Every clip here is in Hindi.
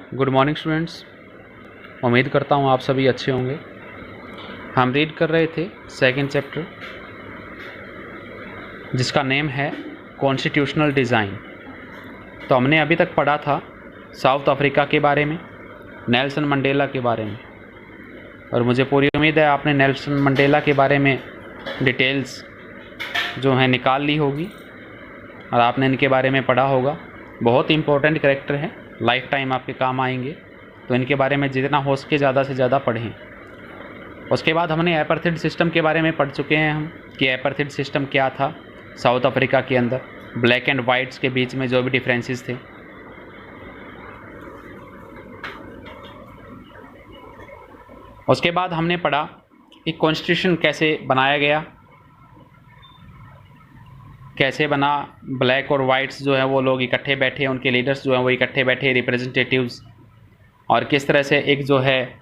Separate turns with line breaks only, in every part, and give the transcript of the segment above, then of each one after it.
Good morning students. उम्मीद करता हूँ आप सभी अच्छे होंगे। हम रीड कर रहे थे सेकंड चैप्टर जिसका नेम है कॉन्स्टिट्यूशनल डिज़ाइन। तो हमने अभी तक पढ़ा था साउथ अफ्रीका के बारे में, नेल्सन मंडेला के बारे में, और मुझे पूरी उम्मीद है आपने नेल्सन मंडेला के बारे में डिटेल्स जो हैं निकाल ली होगी और आपने इनके बारे में पढ़ा होगा। बहुत इंपॉर्टेंट कैरेक्टर है, लाइफ टाइम आपके काम आएंगे, तो इनके बारे में जितना हो सके ज़्यादा से ज़्यादा पढ़ें। उसके बाद हमने एपार्थाइड सिस्टम के बारे में पढ़ चुके हैं हम कि एपार्थाइड सिस्टम क्या था साउथ अफ्रीका के अंदर, ब्लैक एंड वाइट्स के बीच में जो भी डिफरेंसेस थे। उसके बाद हमने पढ़ा कि कॉन्स्टिट्यूशन कैसे बनाया गया, कैसे बना, ब्लैक और वाइट्स जो है वो लोग इकट्ठे बैठे, उनके लीडर्स जो हैं वो इकट्ठे बैठे, रिप्रेजेंटेटिव्स, और किस तरह से एक जो है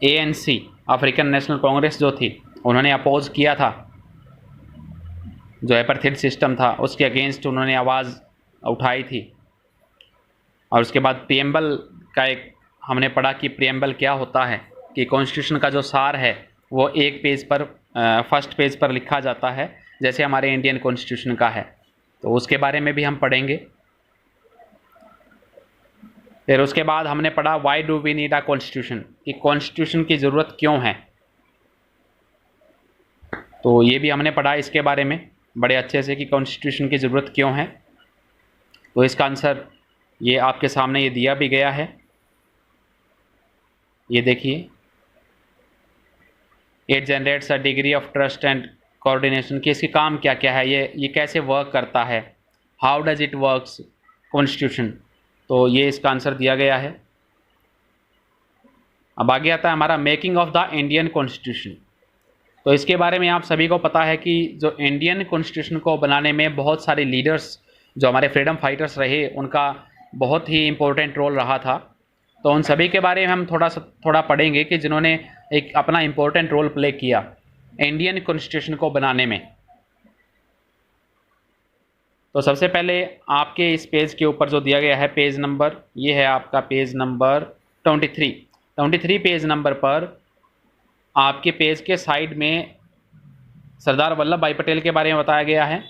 ANC अफ्रीकन नेशनल कांग्रेस जो थी उन्होंने अपोज किया था जो एपार्थाइड सिस्टम था, उसके अगेंस्ट उन्होंने आवाज़ उठाई थी। और उसके बाद प्रीएम्बल का एक हमने पढ़ा कि प्रीएम्बल क्या होता है, कि कॉन्स्टिट्यूशन का जो सार है वो एक पेज पर फर्स्ट पेज पर लिखा जाता है जैसे हमारे इंडियन कॉन्स्टिट्यूशन का है, तो उसके बारे में भी हम पढ़ेंगे। फिर उसके बाद हमने पढ़ा why do we need a constitution, कि कॉन्स्टिट्यूशन की ज़रूरत क्यों है, तो ये भी हमने पढ़ा इसके बारे में बड़े अच्छे से कि कॉन्स्टिट्यूशन की ज़रूरत क्यों है। तो इसका आंसर ये आपके सामने ये दिया भी गया है, ये देखिए। It generates a degree of trust and coordination, कि इसके काम क्या क्या है, ये कैसे वर्क करता है, how does it works constitution, तो ये इसका आंसर दिया गया है। अब आगे आता है हमारा making of the Indian constitution. तो इसके बारे में आप सभी को पता है कि जो इंडियन कॉन्स्टिट्यूशन को बनाने में बहुत सारे लीडर्स जो हमारे फ्रीडम फाइटर्स रहे उनका बहुत ही इम्पोर्टेंट रोल रहा था। तो उन सभी के बारे में हम थोड़ा पढ़ेंगे कि जिन्होंने एक अपना इम्पोर्टेंट रोल प्ले किया इंडियन कॉन्स्टिट्यूशन को बनाने में। तो सबसे पहले आपके इस पेज के ऊपर जो दिया गया है पेज नंबर, ये है आपका पेज नंबर 23 पेज नंबर पर आपके पेज के साइड में सरदार वल्लभ भाई पटेल के बारे में बताया गया है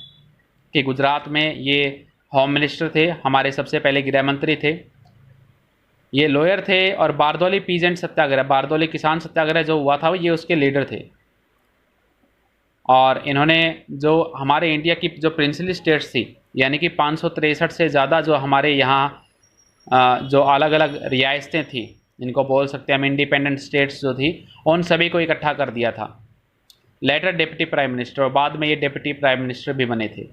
कि गुजरात में ये होम मिनिस्टर थे, हमारे सबसे पहले गृह मंत्री थे, ये लॉयर थे, और बारदौली पीजेंट सत्याग्रह, बारदौली किसान सत्याग्रह जो हुआ था ये उसके लीडर थे। और इन्होंने जो हमारे इंडिया की जो प्रिंसली स्टेट्स थी, यानी कि 563 से ज़्यादा जो हमारे यहाँ जो अलग अलग रियासतें थी, इनको बोल सकते हैं हम इंडिपेंडेंट स्टेट्स जो थी, उन सभी को इकट्ठा कर दिया था। लेटर डिप्टी प्राइम मिनिस्टर, और बाद में ये डिप्टी प्राइम मिनिस्टर भी बने थे।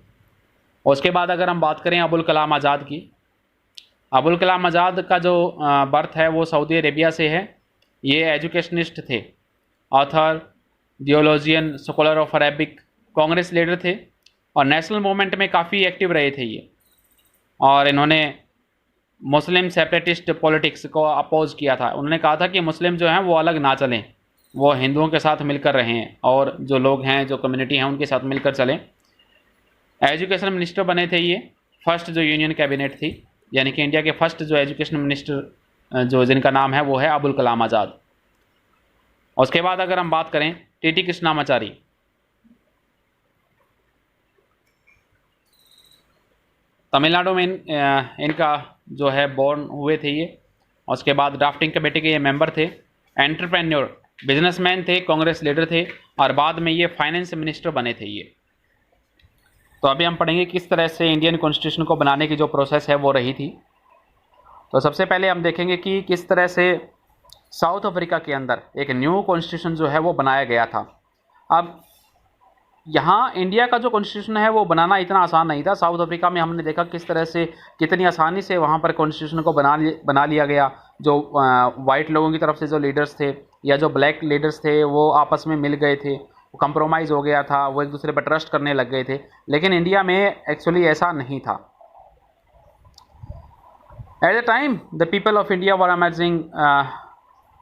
उसके बाद अगर हम बात करें अबुल कलाम आज़ाद की, अबुल कलाम आज़ाद का जो बर्थ है वो सऊदी अरेबिया से है। ये एजुकेशनिस्ट थे, author, theologian, scholar of Arabic, Congress leader थे, और नेशनल मूवमेंट में काफ़ी एक्टिव रहे थे ये। और इन्होंने मुस्लिम सेपरेटिस्ट पॉलिटिक्स को अपोज किया था। उन्होंने कहा था कि मुस्लिम जो हैं वो अलग ना चलें, वो हिंदुओं के साथ मिलकर रहें, और जो लोग हैं, जो कम्युनिटी हैं, उनके साथ मिलकर चलें। एजुकेशन मिनिस्टर बने थे ये, फर्स्ट जो यूनियन कैबिनेट थी, यानी कि इंडिया के फर्स्ट जो एजुकेशन मिनिस्टर जो जिनका नाम है वो है अबुल कलाम आज़ाद। उसके बाद अगर हम बात करें टीटी कृष्णामाचारी, तमिलनाडु में इनका जो है बोर्न हुए थे ये। उसके बाद ड्राफ्टिंग कमेटी के ये मेंबर थे, एंटरप्रेन्योर, बिजनेसमैन थे, कांग्रेस लीडर थे, और बाद में ये फाइनेंस मिनिस्टर बने थे ये। तो अभी हम पढ़ेंगे किस तरह से इंडियन कॉन्स्टिट्यूशन को बनाने की जो प्रोसेस है वो रही थी। तो सबसे पहले हम देखेंगे कि किस तरह से साउथ अफ्रीका के अंदर एक न्यू कॉन्स्टिट्यूशन जो है वो बनाया गया था। अब यहाँ इंडिया का जो कॉन्स्टिट्यूशन है वो बनाना इतना आसान नहीं था। साउथ अफ्रीका में हमने देखा किस तरह से, कितनी आसानी से वहाँ पर कॉन्स्टिट्यूशन को बना लिया गया। जो वाइट लोगों की तरफ से जो लीडर्स थे या जो ब्लैक लीडर्स थे वो आपस में मिल गए थे, वो कंप्रोमाइज़ हो गया था, वो एक दूसरे पर ट्रस्ट करने लग गए थे। लेकिन इंडिया में एक्चुअली ऐसा नहीं था। At the time the people of India were emerging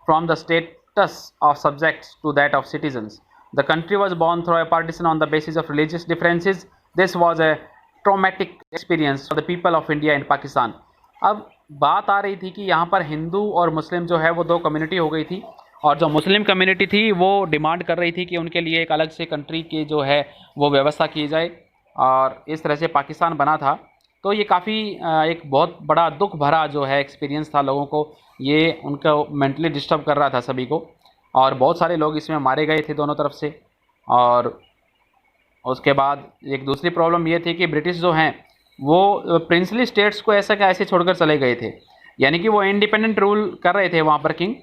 from the status of subjects to that of citizens. The country was born through a partition on the basis of religious differences. This was a traumatic experience for the people of India and Pakistan. अब बात आ रही थी कि यहाँ पर हिंदू और मुस्लिम जो है वो दो कम्युनिटी हो गई थी, और जो मुस्लिम कम्युनिटी थी वो डिमांड कर रही थी कि उनके लिए एक अलग से कंट्री की जो है वो व्यवस्था की जाए, और इस तरह से पाकिस्तान बना था। तो ये काफ़ी एक बहुत बड़ा दुख भरा जो है एक्सपीरियंस था लोगों को, ये उनको मेंटली डिस्टर्ब कर रहा था सभी को, और बहुत सारे लोग इसमें मारे गए थे दोनों तरफ से। और उसके बाद एक दूसरी प्रॉब्लम ये थी कि ब्रिटिश जो हैं वो प्रिंसली स्टेट्स को ऐसा क्या ऐसे छोड़कर चले गए थे, यानी कि वो इंडिपेंडेंट रूल कर रहे थे वहाँ पर किंग,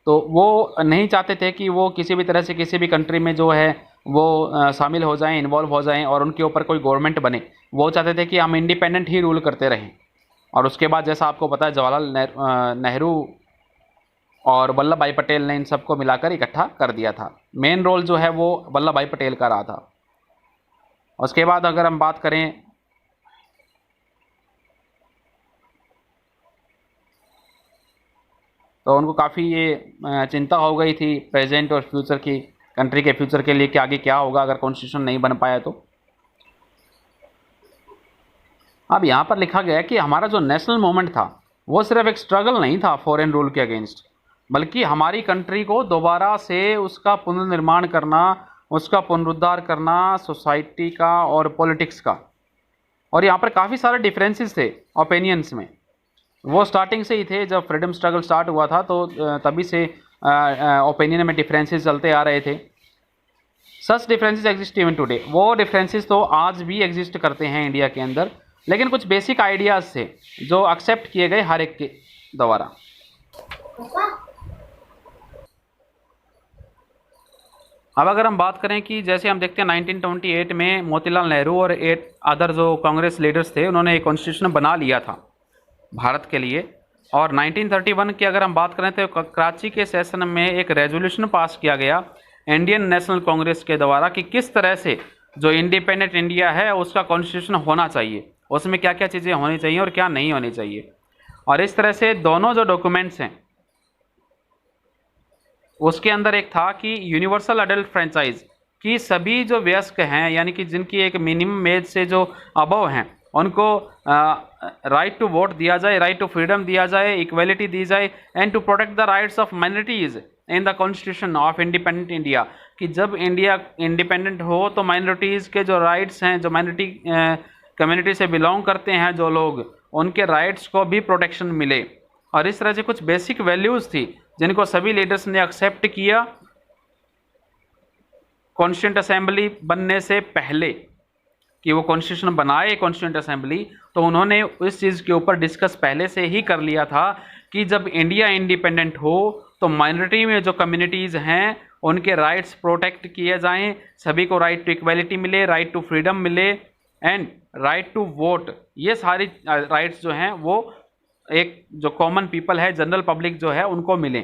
तो वो नहीं चाहते थे कि वो किसी भी तरह से किसी भी कंट्री में जो है वो शामिल हो जाएं, इन्वॉल्व हो जाएं और उनके ऊपर कोई गवर्नमेंट बने। वो चाहते थे कि हम इंडिपेंडेंट ही रूल करते रहें। और उसके बाद जैसा आपको पता है जवाहरलाल नेहरू और वल्लभ भाई पटेल ने इन सबको मिलाकर इकट्ठा कर दिया था। मेन रोल जो है वो वल्लभ भाई पटेल का रहा था। उसके बाद अगर हम बात करें तो उनको काफ़ी ये चिंता हो गई थी प्रेजेंट और फ्यूचर की, कंट्री के फ्यूचर के लिए कि आगे क्या होगा अगर कॉन्स्टिट्यूशन नहीं बन पाया तो। अब यहाँ पर लिखा गया है कि हमारा जो नेशनल मूवमेंट था वो सिर्फ एक स्ट्रगल नहीं था फॉरेन रूल के अगेंस्ट, बल्कि हमारी कंट्री को दोबारा से उसका पुनर्निर्माण करना, उसका पुनरुद्धार करना सोसाइटी का और पॉलिटिक्स का। और यहाँ पर काफ़ी सारे डिफरेंसेस थे ओपिनियंस में, वो स्टार्टिंग से ही थे। जब फ्रीडम स्ट्रगल स्टार्ट हुआ था तो तभी से ओपिनियन में डिफरेंसेस चलते आ रहे थे। सच डिफरेंसेस एग्जिस्ट इवन टुडे, वो डिफरेंसेस तो आज भी एग्जिस्ट करते हैं इंडिया के अंदर, लेकिन कुछ बेसिक आइडियाज़ थे जो एक्सेप्ट किए गए हर एक के द्वारा। अब अगर हम बात करें कि जैसे हम देखते हैं 1928 में मोतीलाल नेहरू और 8 अदर जो कांग्रेस लीडर्स थे उन्होंने एक कॉन्स्टिट्यूशन बना लिया था भारत के लिए। और 1931 की अगर हम बात करें तो कराची के सेशन में एक रेजोल्यूशन पास किया गया इंडियन नेशनल कांग्रेस के द्वारा कि किस तरह से जो इंडिपेंडेंट इंडिया है उसका कॉन्स्टिट्यूशन होना चाहिए, उसमें क्या क्या चीज़ें होनी चाहिए और क्या नहीं होनी चाहिए। और इस तरह से दोनों जो डॉक्यूमेंट्स हैं उसके अंदर एक था कि यूनिवर्सल अडल्ट फ्रेंचाइज, कि सभी जो वयस्क हैं यानी कि जिनकी एक मिनिमम एज से जो अबव हैं उनको राइट टू वोट दिया जाए, राइट टू फ्रीडम दिया जाए, इक्वलिटी दी जाए, and to protect the rights of minorities in the constitution of independent India, कि जब इंडिया इंडिपेंडेंट हो तो माइनॉरिटीज़ के जो राइट्स हैं, जो माइनॉरिटी कम्युनिटी से बिलोंग करते हैं जो लोग, उनके राइट्स को भी प्रोटेक्शन मिले। और इस तरह से कुछ बेसिक वैल्यूज़ थी जिनको सभी लीडर्स ने एक्सेप्ट किया कॉन्स्टिट्यूंट असेंबली बनने से पहले, कि वो कॉन्स्टिट्यूशन बनाए कॉन्स्टिट्यूंट असेंबली, तो उन्होंने इस चीज़ के ऊपर डिस्कस पहले से ही कर लिया था कि जब इंडिया इंडिपेंडेंट हो तो माइनॉरिटी में जो कम्युनिटीज़ हैं उनके राइट्स प्रोटेक्ट किए जाएं, सभी को राइट टू इक्वलिटी मिले, राइट टू फ्रीडम मिले, एंड राइट टू वोट। ये सारी राइट्स जो हैं वो एक जो कॉमन पीपल है, जनरल पब्लिक जो है, उनको मिले।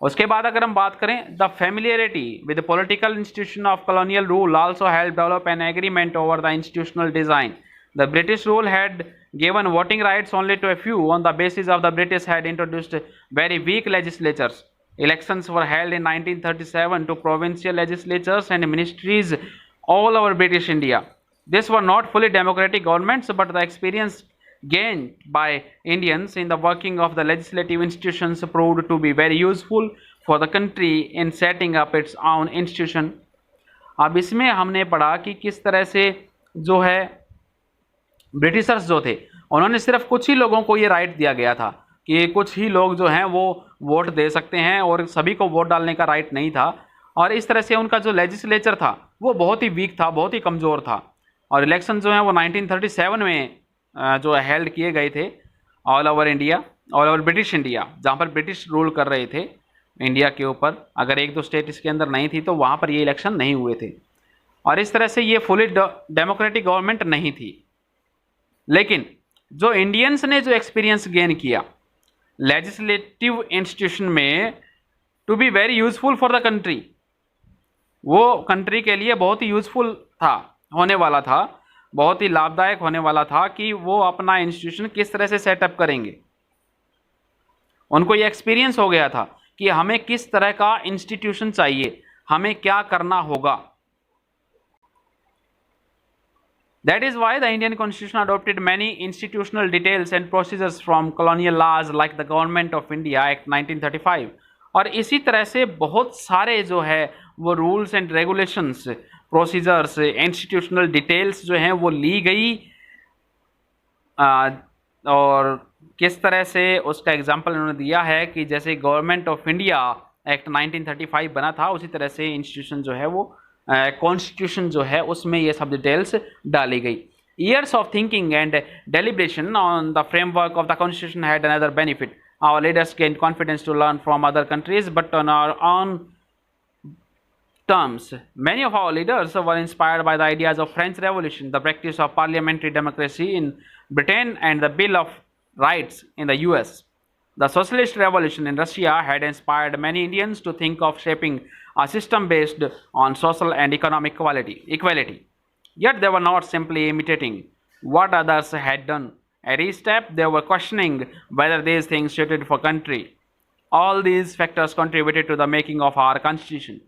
उसके बाद अगर हम बात करें the familiarity with political institution of colonial rule also help develop an agreement over the institutional design. The British rule had given voting rights only to a few on the basis of the British had introduced very weak legislatures. Elections were held in 1937 to provincial legislatures and ministries all over British India. These were not fully democratic governments, but the experience gained by Indians in the working of the legislative institutions proved to be very useful for the country in setting up its own institution. अब इसमें हमने पढ़ा कि किस तरह से जो है ब्रिटिशर्स जो थे उन्होंने सिर्फ कुछ ही लोगों को ये राइट दिया गया था कि कुछ ही लोग जो हैं वो वोट दे सकते हैं और सभी को वोट डालने का राइट नहीं था। और इस तरह से उनका जो लेजिस्लेचर था वो बहुत ही वीक था, बहुत ही कमज़ोर था। और इलेक्शन जो है वो 1937 में जो हेल्ड किए गए थे all over India, all over British India, जहाँ पर ब्रिटिश रूल कर रहे थे इंडिया के ऊपर। अगर एक दो स्टेट इसके अंदर नहीं थी तो वहाँ पर ये इलेक्शन नहीं हुए थे। और इस तरह से ये फुली डेमोक्रेटिक गवर्नमेंट नहीं थी। लेकिन जो इंडियंस ने जो एक्सपीरियंस गेन किया लेजिस्लेटिव इंस्टीट्यूशन में to be very useful for the country, वो कंट्री के लिए बहुत ही यूजफुल था, होने वाला था, बहुत ही लाभदायक होने वाला था कि वो अपना इंस्टीट्यूशन किस तरह से सेटअप करेंगे। उनको ये एक्सपीरियंस हो गया था कि हमें किस तरह का इंस्टीट्यूशन चाहिए, हमें क्या करना होगा। That is why the Indian Constitution adopted many institutional details and procedures from colonial laws like the Government of India Act 1935. और इसी तरह से बहुत सारे जो है वो rules and regulations, procedures, institutional details जो हैं वो ली गई। और किस तरह से उसका एग्जांपल उन्होंने दिया है कि जैसे गवर्नमेंट ऑफ इंडिया एक्ट 1935 बना था, उसी तरह से इंस्टीट्यूशन जो है वो कॉन्स्टिट्यूशन जो है उसमें ये सब डिटेल्स डाली गई। Years of thinking and deliberation on the framework of the constitution had another benefit. Our leaders gained confidence to learn from other countries, but on our own terms. Many of our leaders were inspired by the ideas of French Revolution, the practice of parliamentary democracy in Britain, and the Bill of Rights in the US. The Socialist Revolution in Russia had inspired many Indians to think of shaping a system based on social and economic equality. Yet they were not simply imitating what others had done. At each step, they were questioning whether these things suited for country. All these factors contributed to the making of our constitution.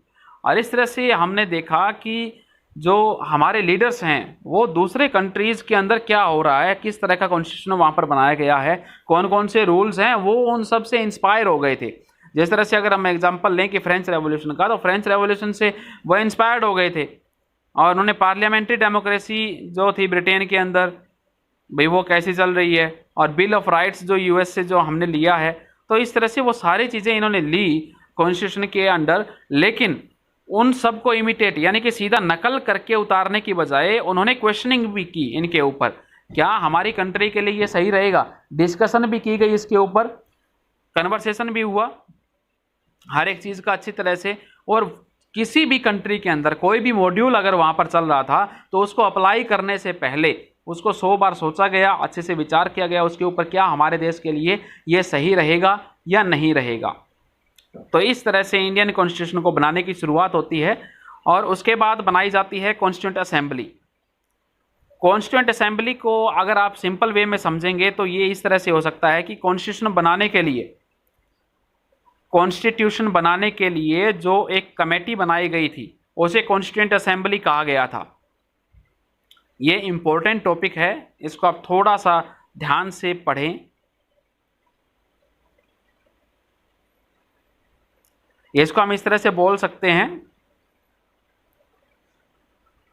और इस तरह से हमने देखा कि जो हमारे लीडर्स हैं वो दूसरे कंट्रीज़ के अंदर क्या हो रहा है, किस तरह का कॉन्स्टिट्यूशन वहाँ पर बनाया गया है, कौन कौन से रूल्स हैं, वो उन सब से इंस्पायर हो गए थे। जिस तरह से अगर हम एग्जांपल लें कि फ्रेंच रेवोल्यूशन का, तो फ्रेंच रेवोल्यूशन से वो इंस्पायर्ड हो गए थे और उन्होंने पार्लियामेंट्री डेमोक्रेसी जो थी ब्रिटेन के अंदर, भाई वो कैसी चल रही है, और बिल ऑफ राइट्स जो यूएस से जो हमने लिया है, तो इस तरह से वो सारी चीज़ें इन्होंने ली कॉन्स्टिट्यूशन के अंडर। लेकिन उन सब को इमिटेट यानी कि सीधा नकल करके उतारने की बजाय उन्होंने क्वेश्चनिंग भी की इनके ऊपर, क्या हमारी कंट्री के लिए ये सही रहेगा। डिस्कशन भी की गई इसके ऊपर, कन्वर्सेशन भी हुआ हर एक चीज़ का अच्छी तरह से। और किसी भी कंट्री के अंदर कोई भी मॉड्यूल अगर वहाँ पर चल रहा था तो उसको अप्लाई करने से पहले उसको 100 बार सोचा गया, अच्छे से विचार किया गया उसके ऊपर, क्या हमारे देश के लिए ये सही रहेगा या नहीं रहेगा। तो इस तरह से इंडियन कॉन्स्टिट्यूशन को बनाने की शुरुआत होती है और उसके बाद बनाई जाती है कॉन्स्टिट्यूंट असेंबली। कॉन्स्टिट्यूंट असेंबली को अगर आप सिंपल वे में समझेंगे तो ये इस तरह से हो सकता है कि कॉन्स्टिट्यूशन बनाने के लिए जो एक कमेटी बनाई गई थी उसे कॉन्स्टिट्यूंट असेंबली कहा गया था। ये इंपॉर्टेंट टॉपिक है, इसको आप थोड़ा सा ध्यान से पढ़ें। इसको हम इस तरह से बोल सकते हैं,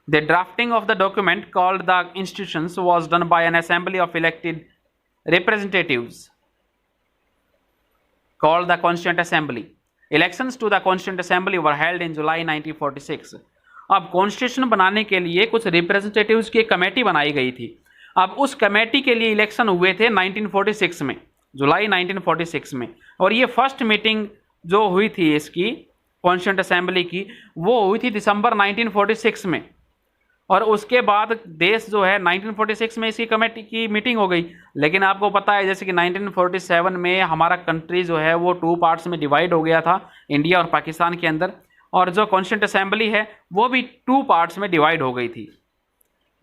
the drafting of the document called the institutions was done by N assembly of elected representatives called the Constituent Assembly. Elections to the Constituent Assembly were held in July 1946. अब कॉन्स्टिट्यूशन बनाने के लिए कुछ रिप्रेजेंटेटिव्स की कमेटी बनाई गई थी। अब उस कमेटी के लिए इलेक्शन हुए थे 1946 में, जुलाई 1946 में, और ये फर्स्ट मीटिंग जो हुई थी इसकी कॉन्स्टिट्यूंट असेंबली की वो हुई थी दिसंबर 1946 में। और उसके बाद देश जो है 1946 में इसकी कमेटी की मीटिंग हो गई। लेकिन आपको पता है जैसे कि 1947 में हमारा कंट्री जो है वो 2 पार्ट्स में डिवाइड हो गया था, इंडिया और पाकिस्तान के अंदर, और जो कॉन्स्टिट्यूंट असेंबली है वो भी 2 पार्ट्स में डिवाइड हो गई थी।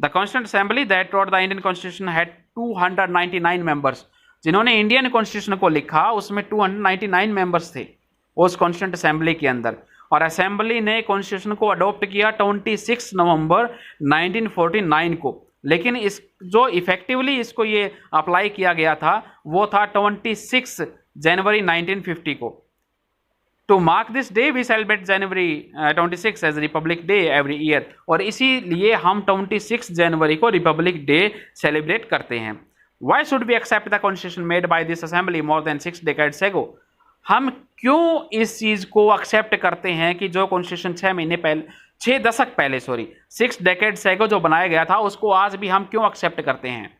The constituent assembly that wrote the Indian constitution had 299 members. जिन्होंने इंडियन कॉन्स्टिट्यूशन को लिखा उसमें 299 मेंबर्स थे उस कॉन्स्टिट्यूंट असेंबली के अंदर। और असेंबली ने कॉन्स्टिट्यूशन को अडॉप्ट किया 26 नवंबर 1949 को, लेकिन इस जो इफेक्टिवली इसको ये अप्लाई किया गया था वो था 26 जनवरी 1950 को। To mark this day we celebrate January 26 as republic day every year. और इसीलिए हम 26 जनवरी को रिपब्लिक डे सेलिब्रेट करते हैं। Why should we accept the constitution made by this assembly more than 6 decades ago. हम क्यों इस चीज़ को एक्सेप्ट करते हैं कि जो कॉन्स्टिट्यूशन 6 दशक पहले 6 डेकेड्स एगो जो बनाया गया था उसको आज भी हम क्यों एक्सेप्ट करते हैं।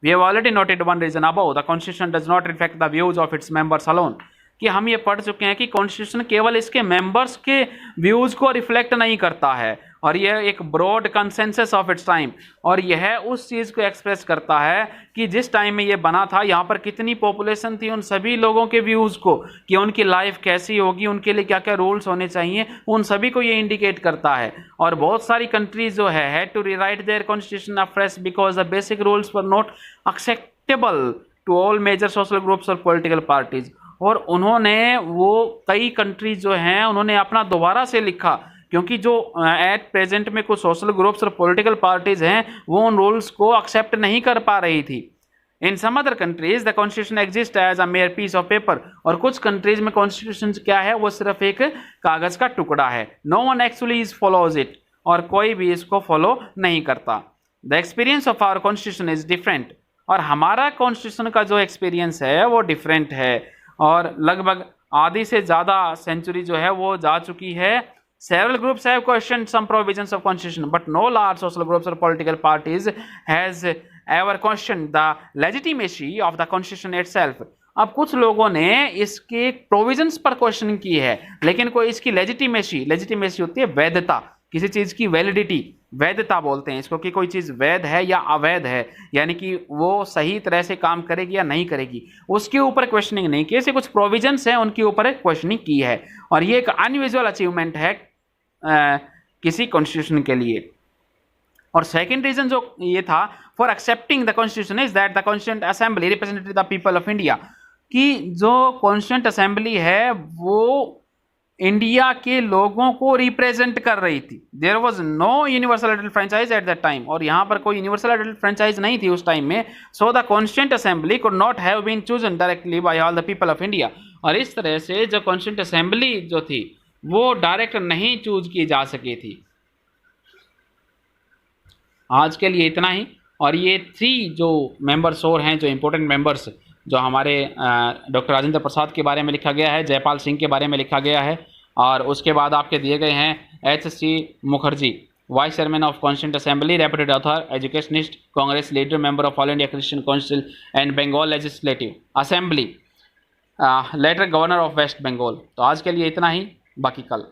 We have already noted one reason above, the constitution does not reflect the views of its members alone. कि हम ये पढ़ चुके हैं कि कॉन्स्टिट्यूशन केवल इसके मेंबर्स के व्यूज को रिफ्लेक्ट नहीं करता है, और यह एक broad consensus of its time, और यह उस चीज़ को एक्सप्रेस करता है कि जिस टाइम में ये बना था यहाँ पर कितनी पॉपुलेशन थी, उन सभी लोगों के व्यूज़ को, कि उनकी लाइफ कैसी होगी, उनके लिए क्या क्या रूल्स होने चाहिए, उन सभी को ये इंडिकेट करता है। और बहुत सारी कंट्रीज जो है had to rewrite their constitution afresh because the basic rules were not acceptable to all major social groups और पॉलिटिकल पार्टीज। और उन्होंने वो कई कंट्रीज जो हैं उन्होंने अपना दोबारा से लिखा क्योंकि जो एट प्रेजेंट में कुछ सोशल ग्रुप्स और पॉलिटिकल पार्टीज हैं वो उन रूल्स को एक्सेप्ट नहीं कर पा रही थी। In some other countries the constitution exist as a mere piece of paper, और कुछ कंट्रीज में कॉन्स्टिट्यूशन क्या है, वो सिर्फ एक कागज का टुकड़ा है। No one actually is follows it, और कोई भी इसको फॉलो नहीं करता। The experience of our constitution is different, और हमारा कॉन्स्टिट्यूशन का जो एक्सपीरियंस है वो डिफरेंट है, और लगभग आधी से ज़्यादा सेंचुरी जो है वो जा चुकी है। Several groups have questioned some provisions of constitution, but no large social groups or political parties has ever questioned the legitimacy of the constitution itself. अब कुछ लोगों ने इसके प्रोविजंस पर क्वेश्चन की है, लेकिन कोई इसकी लेजिटिमेसी होती है वैधता, किसी चीज की वैलिडिटी, वैधता बोलते हैं इसको, कि कोई चीज वैध है या अवैध है, यानी कि वो सही तरह से काम करेगी या नहीं करेगी, उसके ऊपर क्वेश्चनिंग नहीं की। ऐसे कुछ प्रोविजंस हैं उनके ऊपर क्वेश्चनिंग की है, और ये एक अनयूजुअल अचीवमेंट है किसी कॉन्स्टिट्यूशन के लिए। और सेकंड रीजन जो ये था for accepting the constitution is that the constituent assembly represented the people of India, कि जो कॉन्स्टिट्यूएंट असेंबली है वो इंडिया के लोगों को रिप्रेजेंट कर रही थी। There was no universal adult franchise at that time, और यहाँ पर कोई यूनिवर्सल एडल्ट फ्रेंचाइज नहीं थी उस टाइम में। So the constituent assembly could not have been chosen directly by all the people of India, और इस तरह से जो कॉन्स्टिट्यूएंट असेंबली जो थी वो डायरेक्ट नहीं चूज की जा सकी थी। आज के लिए इतना ही, और ये 3 जो मेंबर्स और हैं, जो इंपॉर्टेंट मेंबर्स, जो हमारे डॉक्टर राजेंद्र प्रसाद के बारे में लिखा गया है, जयपाल सिंह के बारे में लिखा गया है, और उसके बाद आपके दिए गए हैं HC Mukherjee, vice chairman of constituent assembly, reputed author, educationist, Congress leader, member of all India Christian council and Bengal legislative assembly, later governor of West Bengal. तो आज के लिए इतना ही, बाकी कल।